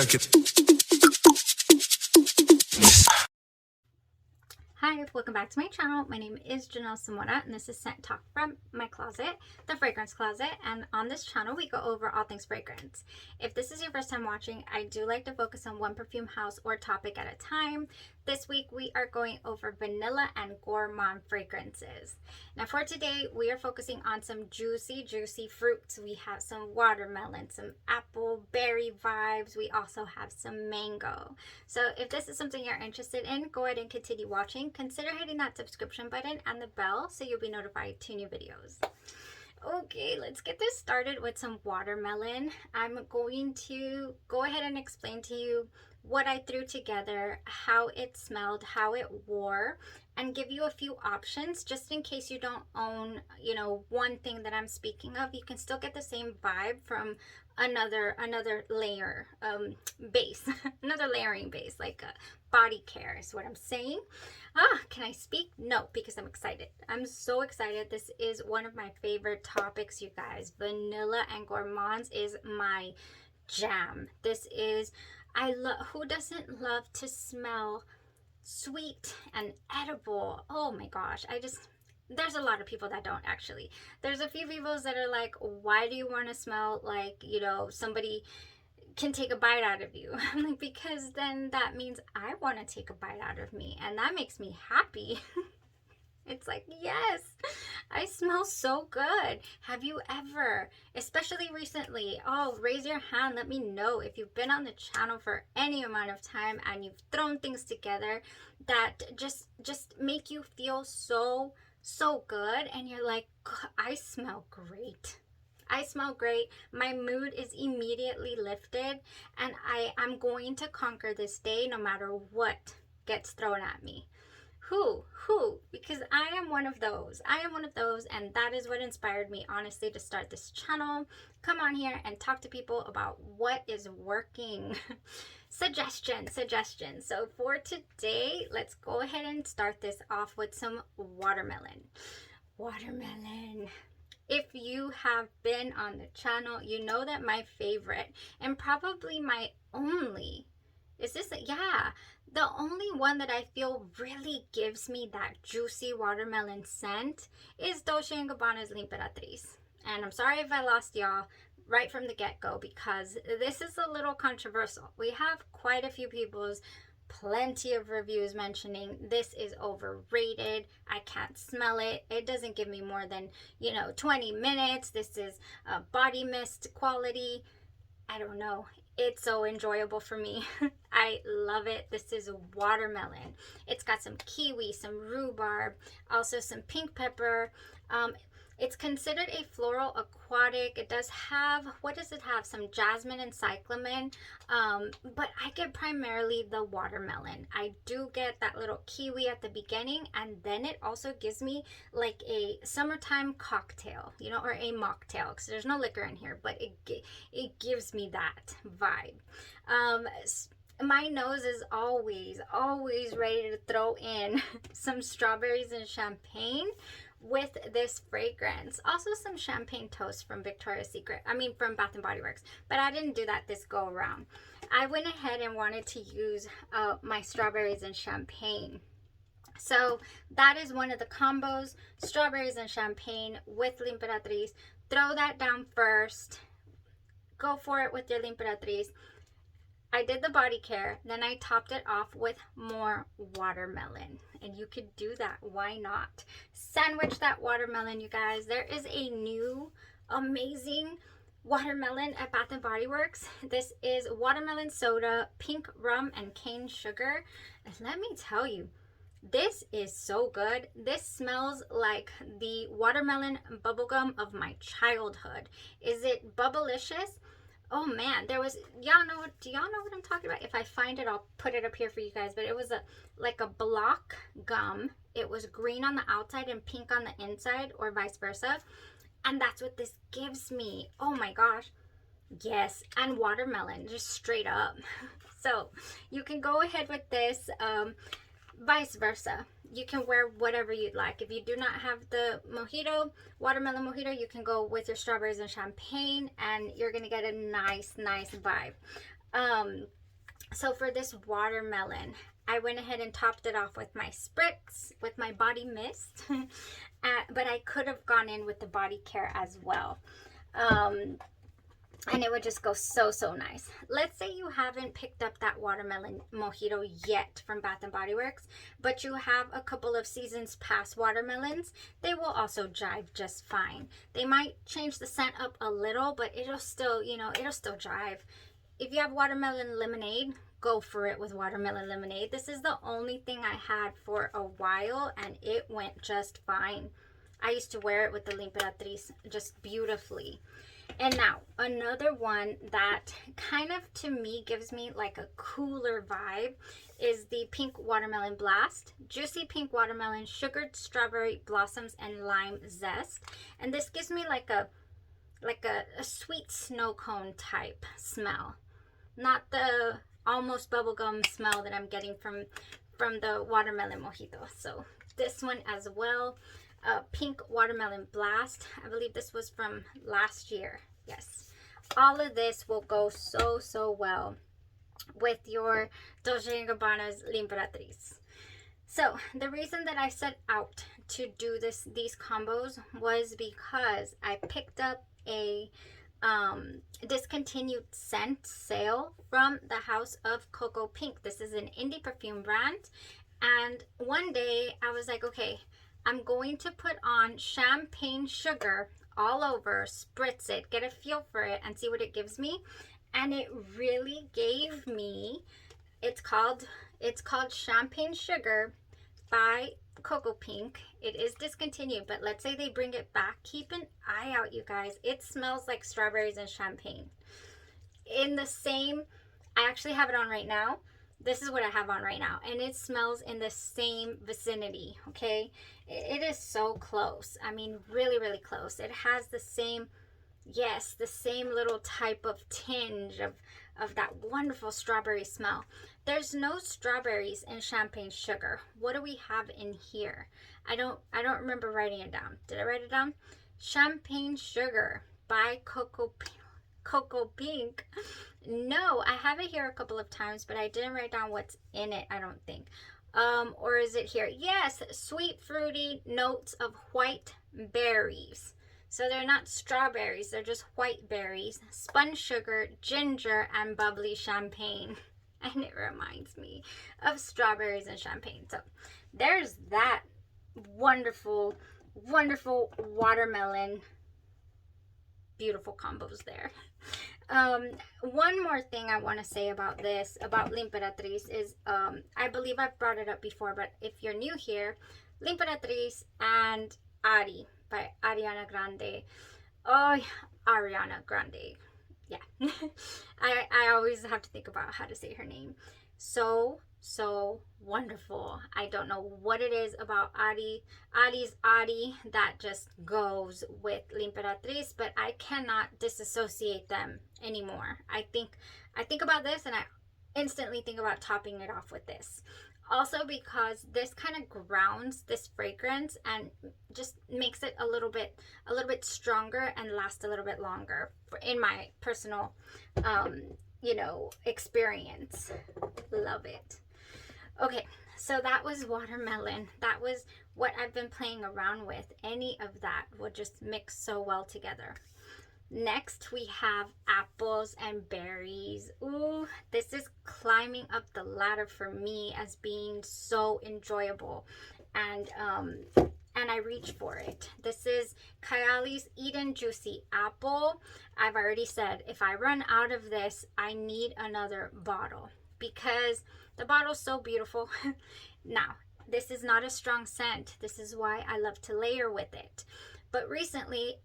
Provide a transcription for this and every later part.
check it. Hi, welcome back to my channel. My name is Luckyscent Wanted, and this is Scent Talk from my closet, the fragrance closet. And on this channel, we go over all things fragrance. If this is your first time watching, I do like to focus on one perfume house or topic at a time. This week, we are going over Vanilla and Gourmand fragrances. Now for today, we are focusing on some juicy fruits. We have some watermelon, some apple, berry vibes. We also have some mango. So if this is something you're interested in, go ahead and continue watching. Consider hitting that subscription button and the bell so you'll be notified to new videos. Okay, let's get this started with some watermelon. I'm going to go ahead and explain to you what I threw together, how it smelled, how it wore, and give you a few options just in case you don't own, one thing that I'm speaking of. You can still get the same vibe from another layer base, another layering base, like a Bodycare is what I'm saying. Can I speak? No, because I'm excited. I'm so excited. This is one of my favorite topics, you guys. Vanilla and Gourmands is my jam. This is, who doesn't love to smell sweet and edible? Oh my gosh, there's a lot of people that don't actually. There's a few people that are like, why do you want to smell like, somebody can take a bite out of you? I'm like, because then that means I want to take a bite out of me, and that makes me happy. It's like, yes, I smell so good. Have you ever, especially recently, raise your hand, let me know if you've been on the channel for any amount of time and you've thrown things together that just make you feel so good, and you're like, I smell great. I smell great. My mood is immediately lifted, and I'm going to conquer this day no matter what gets thrown at me. Who? Because I am one of those. And that is what inspired me, honestly, to start this channel. Come on here and talk to people about what is working. Suggestions. So for today, let's go ahead and start this off with some watermelon. If you have been on the channel, you know that my favorite and probably my only, the only one that I feel really gives me that juicy watermelon scent is Dolce & Gabbana's L'Imperatrice. And I'm sorry if I lost y'all right from the get-go, because this is a little controversial. We have quite a few people's plenty of reviews mentioning this is overrated. I can't smell it. It doesn't give me more than 20 minutes. This is a body mist quality. I don't know. It's so enjoyable for me. I love it. This is watermelon. It's got some kiwi, some rhubarb, also some pink pepper. It's considered a floral aquatic. It does have, what does it have? Some jasmine and cyclamen. But I get primarily the watermelon. I do get that little kiwi at the beginning, and then it also gives me like a summertime cocktail, or a mocktail, because there's no liquor in here, but it gives me that vibe. My nose is always ready to throw in some strawberries and champagne with this fragrance. Also some champagne toast from from Bath and Body Works, but I didn't do that this go around. I went ahead and wanted to use my strawberries and champagne. So that is one of the combos, strawberries and champagne with L'Imperatrice. Throw that down first. Go for it with your L'Imperatrice. I did the Bodycare, then I topped it off with more watermelon. And you could do that. Why not? Sandwich that watermelon, you guys. There is a new amazing watermelon at Bath and Body Works. This is watermelon soda, pink rum, and cane sugar. And let me tell you, this is so good. This smells like the watermelon bubblegum of my childhood. Is it bubblicious? Oh man, do y'all know what I'm talking about? If I find it, I'll put it up here for you guys. But it was like a block gum. It was green on the outside and pink on the inside, or vice versa. And that's what this gives me. Oh my gosh. Yes, and watermelon, just straight up. So you can go ahead with this. Vice versa. You can wear whatever you'd like. If you do not have the mojito, watermelon mojito, you can go with your strawberries and champagne, and you're going to get a nice vibe. So for this watermelon, I went ahead and topped it off with my spritz, with my body mist. But I could have gone in with the Bodycare as well. And it would just go so, so nice. Let's say you haven't picked up that watermelon mojito yet from Bath & Body Works, but you have a couple of seasons past watermelons. They will also jive just fine. They might change the scent up a little, but it'll still, you know, it'll still jive. If you have watermelon lemonade, go for it with watermelon lemonade. This is the only thing I had for a while, and it went just fine. I used to wear it with the L'Imperatrice just beautifully. And now, another one that kind of, to me, gives me like a cooler vibe is the Pink Watermelon Blast. Juicy pink watermelon, sugared strawberry blossoms, and lime zest. And this gives me like a sweet snow cone type smell. Not the almost bubblegum smell that I'm getting from the watermelon mojito. So this one as well. Pink Watermelon Blast. I believe this was from last year. Yes. All of this will go so, so well with your Dolce & Gabbana's L'Imperatrice. So the reason that I set out to do these combos was because I picked up a discontinued scent sale from the House of Cocoa Pink. This is an indie perfume brand. And one day I was like, okay, I'm going to put on champagne sugar all over, spritz it, get a feel for it, and see what it gives me. And it really gave me, it's called Champagne Sugar by Cocoa Pink. It is discontinued, but let's say they bring it back. Keep an eye out, you guys. It smells like strawberries and champagne. In the same, I actually have it on right now. This is what I have on right now, and it smells in the same vicinity, okay? It is so close. I mean, really, really close. It has the same, yes, the same little type of tinge of that wonderful strawberry smell. There's no strawberries in Champagne Sugar. What do we have in here? I don't remember writing it down. Did I write it down? Champagne Sugar by Cocoa Pink. No, I have it here a couple of times, but I didn't write down what's in it, I don't think. Or is it here? Yes, sweet fruity notes of white berries. So they're not strawberries, they're just white berries, spun sugar, ginger, and bubbly champagne. And it reminds me of strawberries and champagne. So there's that wonderful, wonderful watermelon, beautiful combos there. One more thing I want to say about this, about L'Imperatrice, is I believe I've brought it up before, but if you're new here, L'Imperatrice and Ari by Ariana Grande. Oh, Ariana Grande. Yeah. I always have to think about how to say her name. So wonderful. I don't know what it is about Ari's Ari that just goes with L'Imperatrice, but I cannot disassociate them anymore. I think about this and I instantly think about topping it off with this. Also because this kind of grounds this fragrance and just makes it a little bit stronger and last a little bit longer in my personal experience. Love it. Okay, so that was watermelon. That was what I've been playing around with. Any of that will just mix so well together. Next, we have apples and berries. Ooh, this is climbing up the ladder for me as being so enjoyable. And I reach for it. This is Kayali's Eden Juicy Apple. I've already said if I run out of this, I need another bottle because the bottle's so beautiful. Now, this is not a strong scent. This is why I love to layer with it. But recently,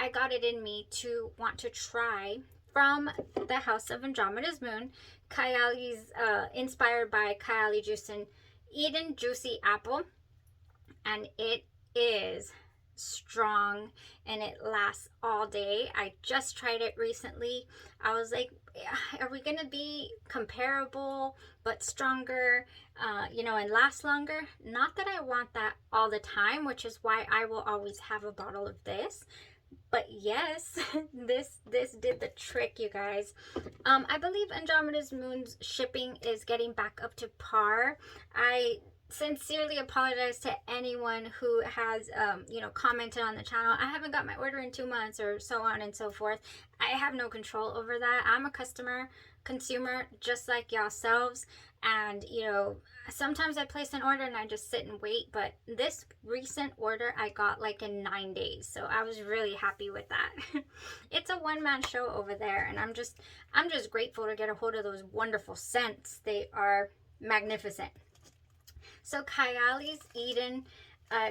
I got it in me to want to try from the House of Andromeda's Moon, Kayali's, inspired by Kayali Juicin Eden Juicy Apple. And it is strong and it lasts all day. I just tried it recently. I was like, are we gonna be comparable but stronger, and last longer? Not that I want that all the time, which is why I will always have a bottle of this, But yes, this did the trick, you guys. I believe Andromeda's Moon's shipping is getting back up to par. I sincerely apologize to anyone who has commented on the channel. I haven't got my order in 2 months, or so on and so forth. I have no control over that. I'm a consumer just like yourselves, and sometimes I place an order and I just sit and wait. But this recent order I got like in 9 days, so I was really happy with that. It's a one-man show over there, and I'm just grateful to get a hold of those wonderful scents. They are magnificent. So Kayali's Eden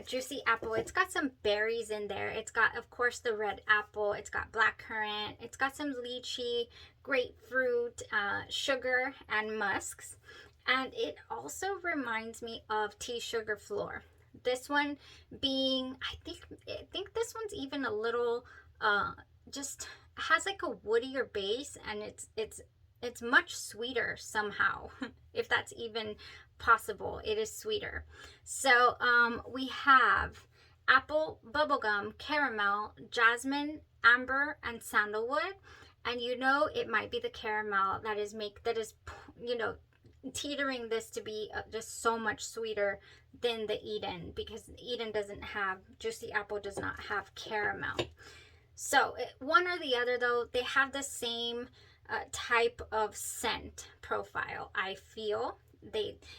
Juicy Apple, it's got some berries in there. It's got, of course, the red apple. It's got blackcurrant. It's got some lychee, grapefruit, sugar, and musks. And it also reminds me of Tea Sugar Floor. This one being, I think this one's even a little, just has like a woodier base, and it's much sweeter somehow, if that's even possible. It is sweeter. So we have apple, bubblegum, caramel, jasmine, amber, and sandalwood. And it might be the caramel that is teetering this to be just so much sweeter than the Eden, because Eden doesn't have, Juicy Apple does not have caramel. So one or the other, though, they have the same type of scent profile, I feel.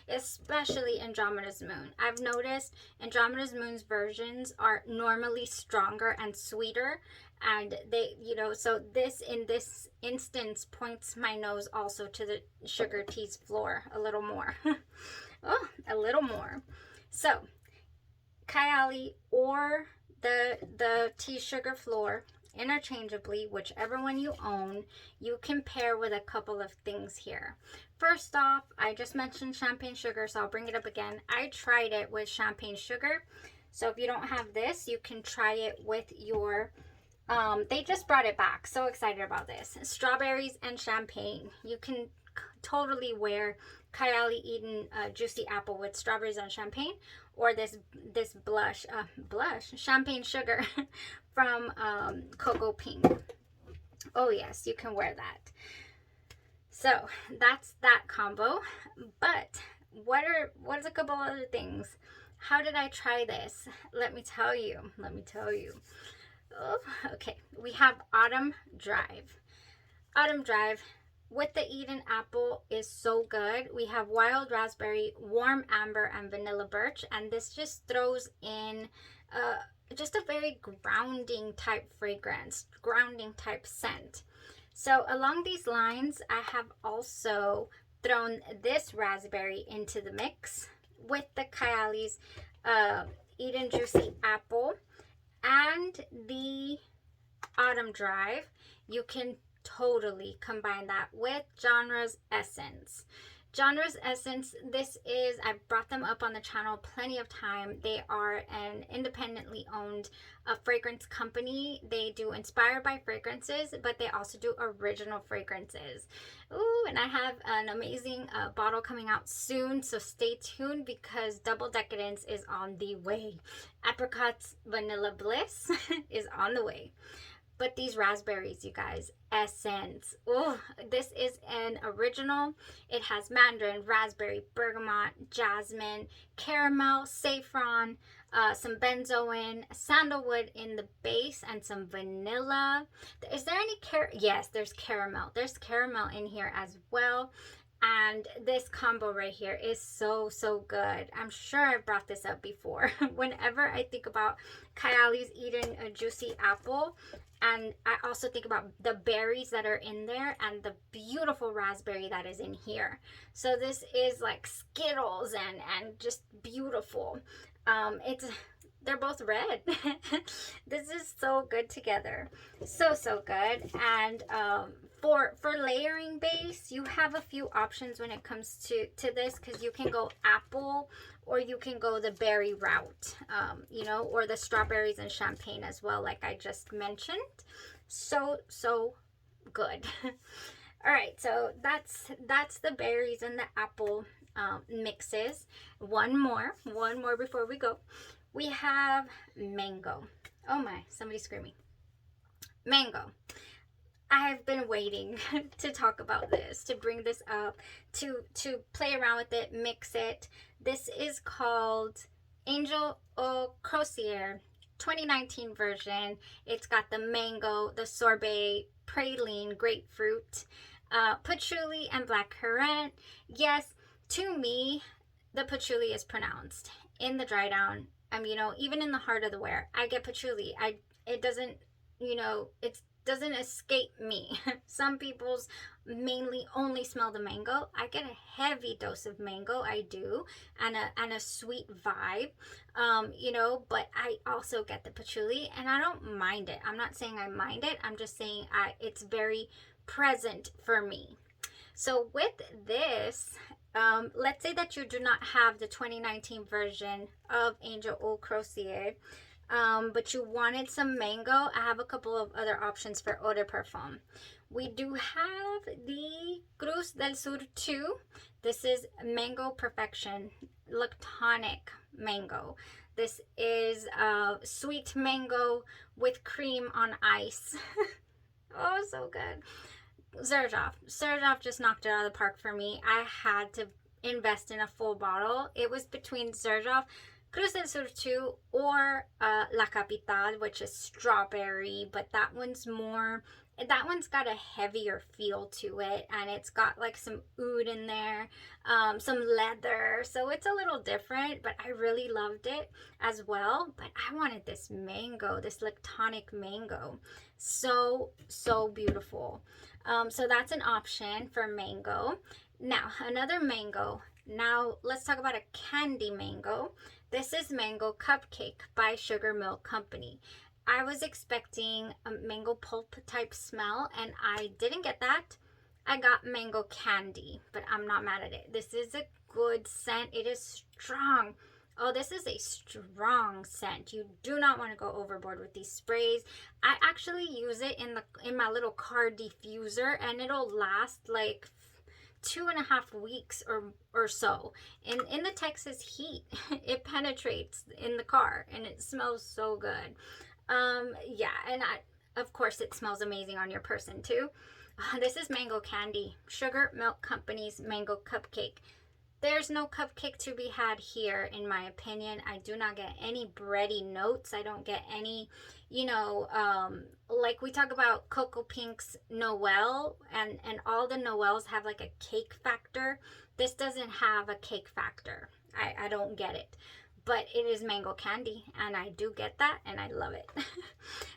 Especially Andromeda's Moon. I've noticed Andromeda's Moon's versions are normally stronger and sweeter, and so this, in this instance, points my nose also to the Sugar Tea's Floor a little more. Oh, a little more. So Kayali or the Tea Sugar Floor, interchangeably, whichever one you own, you can pair with a couple of things here. First off, I just mentioned champagne sugar, so I'll bring it up again. I tried it with champagne sugar. So if you don't have this, you can try it with your, they just brought it back. So excited about this. Strawberries and champagne. You can totally wear Kayali Eden Juicy Apple with strawberries and champagne, or this blush champagne sugar from Cocoa Pink. Oh yes, you can wear that. So that's that combo. But what's a couple other things? How did I try this? Let me tell you. Oh, okay, we have Autumn Drive. Autumn Drive with the Eden Apple is so good. We have wild raspberry, warm amber, and vanilla birch, and this just throws in just a very grounding type fragrance, grounding type scent. So along these lines, I have also thrown this raspberry into the mix with the Kayali's Eden Juicy Apple and the Autumn Drive. You can totally combine that with Genre's Essence. Genre's Essence, this is, I've brought them up on the channel plenty of time. They are an independently owned fragrance company. They do inspired by fragrances, but they also do original fragrances. Ooh, and I have an amazing bottle coming out soon, so stay tuned, because Double Decadence is on the way. Apricot's Vanilla Bliss is on the way. But these raspberries, you guys, Essence. Oh, this is an original. It has mandarin, raspberry, bergamot, jasmine, caramel, saffron, some benzoin, sandalwood in the base, and some vanilla. Is there any yes, there's caramel. There's caramel in here as well. And this combo right here is so good. I'm sure I've brought this up before. Whenever I think about Kayali's Eden Juicy Apple, and I also think about the berries that are in there and the beautiful raspberry that is in here. So this is like Skittles and just beautiful. They're both red. This is so good together. So good. And for layering base, you have a few options when it comes to this, because you can go apple, or you can go the berry route, or the strawberries and champagne as well, like I just mentioned. So good. All right, so that's the berries and the apple mixes. One more before we go. We have mango. Oh my, somebody's screaming. mango. I've been waiting to talk about this, to bring this up, to play around with it, mix it. This is called Angel Au Croisière 2019 version. It's got the mango, the sorbet, praline, grapefruit, patchouli, and blackcurrant. Yes, to me, the patchouli is pronounced. In the dry down, you know, even in the heart of the wear, I get patchouli. It doesn't, you know, it doesn't escape me. Some people's mainly only smell the mango. I get a heavy dose of mango, I do, and a sweet vibe, you know, but I also get the patchouli, and I don't mind it. I'm not saying I mind it. I'm just saying it's very present for me. So with this, let's say that you do not have the 2019 version of Angel Au Croisière, but you wanted some mango. I have a couple of other options for eau de parfum. We do have the Cruz del Sur 2. This is Mango Perfection Lactonic Mango. This is sweet mango with cream on ice. Oh, so good. Xerjoff just knocked it out of the park for me. I had to invest in a full bottle. It was between Xerjoff, Cruz del Sur 2, or La Capital, which is strawberry, but that one's got a heavier feel to it, and it's got like some oud in there, some leather, so it's a little different, but I really loved it as well. But I wanted this mango, this lactonic mango. So beautiful. So that's an option for mango. Now, another mango. Now, let's talk about a candy mango. This is Mango Cupcake by Sugar Milk Company. I was expecting a mango pulp type smell, and I didn't get that. I got mango candy, but I'm not mad at it. This is a good scent. It is strong. Oh, this is a strong scent. You do not want to go overboard with these sprays. I actually use it in my little car diffuser, and it'll last like 2.5 weeks or so. In the Texas heat, it penetrates in the car, and it smells so good. Yeah, and of course it smells amazing on your person too. This is Mango Candy, Sugar Milk Company's Mango Cupcake. There's no cupcake to be had here, in my opinion. I do not get any bready notes. I don't get any, you know, like we talk about Cocoa Pink's Noel, and all the Noels have like a cake factor. This doesn't have a cake factor. I don't get it. But it is mango candy, and I do get that, and I love it.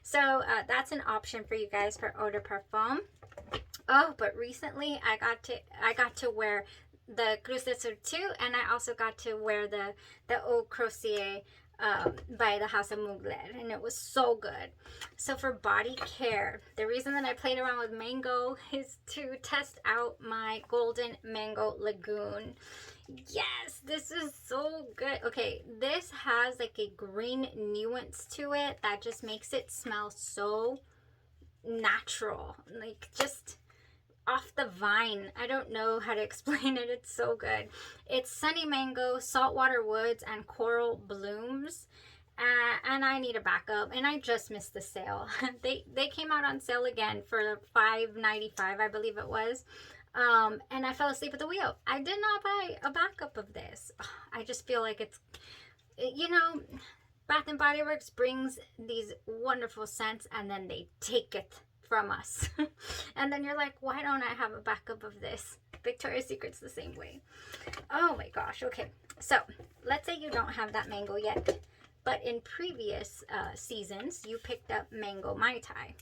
So that's an option for you guys for eau de parfum. Oh, but recently I got to wear the Cruz del Sur 2, and I also got to wear the Au Croisière by the House of Mugler, and it was so good. So for body care, the reason that I played around with mango is to test out my Golden Mango Lagoon. Yes, this is so good. Okay, this has like a green nuance to it that just makes it smell so natural, like just off the vine. I don't know how to explain it. It's so good. It's sunny mango, saltwater woods, and coral blooms. And I need a backup, and I just missed the sale. They came out on sale again for $5.95, I believe it was. And I fell asleep at the wheel. I did not buy a backup of this. I just feel like it's, you know, Bath and Body Works brings these wonderful scents, and then they take it from us. And then you're like, why don't I have a backup of this? Victoria's Secret's the same way. Oh my gosh. Okay, so let's say you don't have that mango yet, but in previous seasons you picked up mango Mai Tai.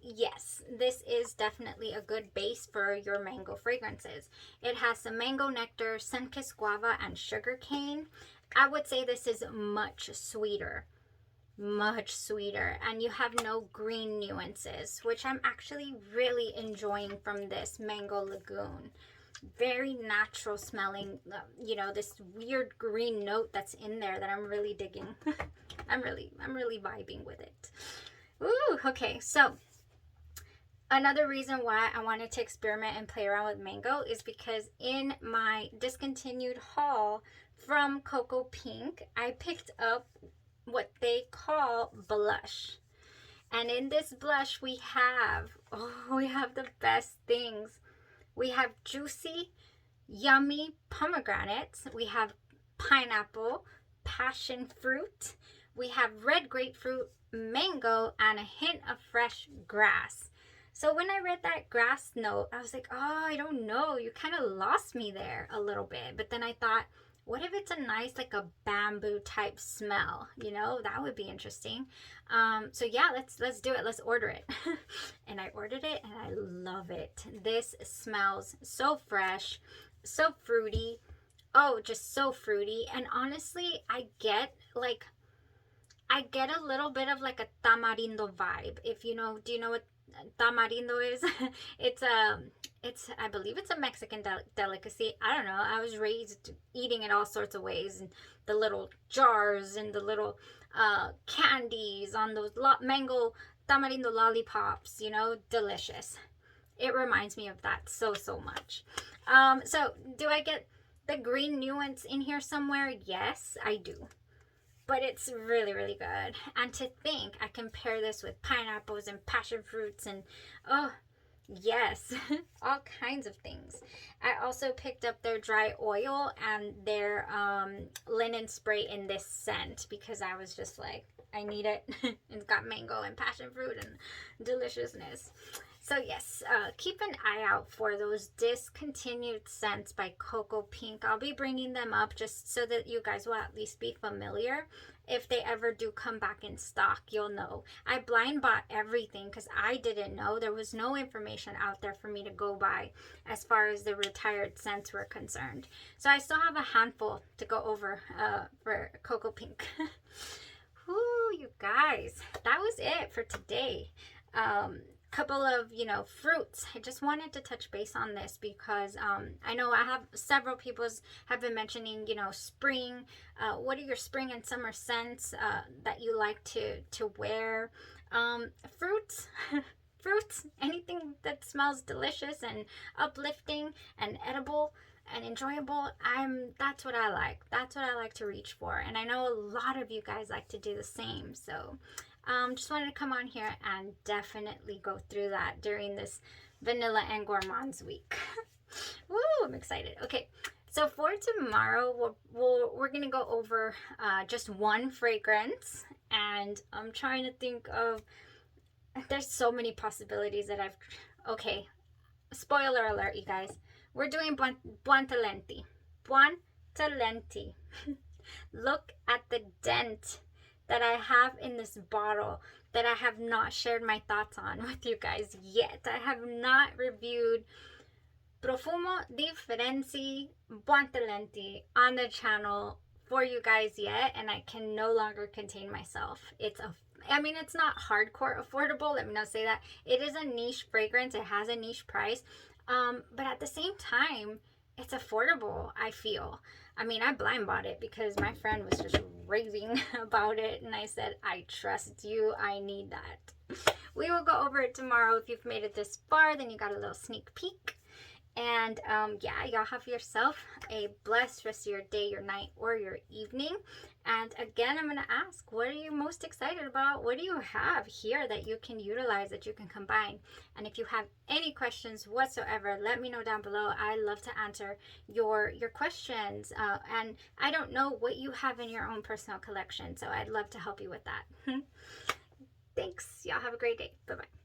Yes, this is definitely a good base for your mango fragrances. It has some mango nectar, sun-kissed guava, and sugar cane. I would say this is much sweeter, and you have no green nuances, which I'm actually really enjoying from this Mango Lagoon. Very natural smelling, you know, this weird green note that's in there that I'm really digging. I'm really vibing with it. Ooh, okay, so another reason why I wanted to experiment and play around with mango is because in my discontinued haul from Cocoa Pink, I picked up what they call blush. And in this blush we have the best things. We have juicy, yummy pomegranates. We have pineapple, passion fruit. We have red grapefruit, mango, and a hint of fresh grass. So when I read that grass note, I was like, oh, I don't know. You kind of lost me there a little bit. But then I thought, what if it's a nice, like a bamboo type smell? You know, that would be interesting. So yeah, let's do it. Let's order it. And I ordered it and I love it. This smells so fresh, so fruity. Oh, just so fruity. And honestly, I get a little bit of like a tamarindo vibe. If you know, do you know what tamarindo is? it's I believe it's a Mexican delicacy. I don't know. I was raised eating it all sorts of ways, and the little jars and the little candies on those mango tamarindo lollipops, you know, delicious. It reminds me of that so much. So do I get the green nuance in here somewhere? Yes, I do. But it's really good. And to think I can pair this with pineapples and passion fruits and oh yes, all kinds of things. I also picked up their dry oil and their linen spray in this scent because I was just like, I need it. It's got mango and passion fruit and deliciousness. So yes, keep an eye out for those discontinued scents by Cocoa Pink. I'll be bringing them up just so that you guys will at least be familiar. If they ever do come back in stock, you'll know. I blind bought everything because I didn't know. There was no information out there for me to go by as far as the retired scents were concerned. So I still have a handful to go over for Cocoa Pink. Whoo, you guys, that was it for today. Couple of, you know, fruits. I just wanted to touch base on this because I know I have several people have been mentioning, you know, spring. What are your spring and summer scents that you like to wear? Fruits. Fruits, anything that smells delicious and uplifting and edible and enjoyable. That's what I like. That's what I like to reach for. And I know a lot of you guys like to do the same. So just wanted to come on here and definitely go through that during this Vanilla and Gourmands week. Woo, I'm excited. Okay, so for tomorrow, we're going to go over just one fragrance. And I'm trying to think of, there's so many possibilities that okay, spoiler alert, you guys. We're doing Buontalenti. Buontalenti. Look at the dent that I have in this bottle that I have not shared my thoughts on with you guys yet. I have not reviewed Profumo Differenzi Buontalenti on the channel for you guys yet, and I can no longer contain myself. It's not hardcore affordable, let me not say that. It is a niche fragrance, it has a niche price, but at the same time, it's affordable, I feel. I mean, I blind bought it because my friend was just raving about it, and I said, I trust you, I need that. We will go over it tomorrow. If you've made it this far, then you got a little sneak peek. And yeah, y'all have yourself a blessed rest of your day, your night, or your evening. And again, I'm going to ask, what are you most excited about? What do you have here that you can utilize, that you can combine? And if you have any questions whatsoever, let me know down below. I love to answer your questions. And I don't know what you have in your own personal collection, so I'd love to help you with that. Thanks. Y'all have a great day. Bye-bye.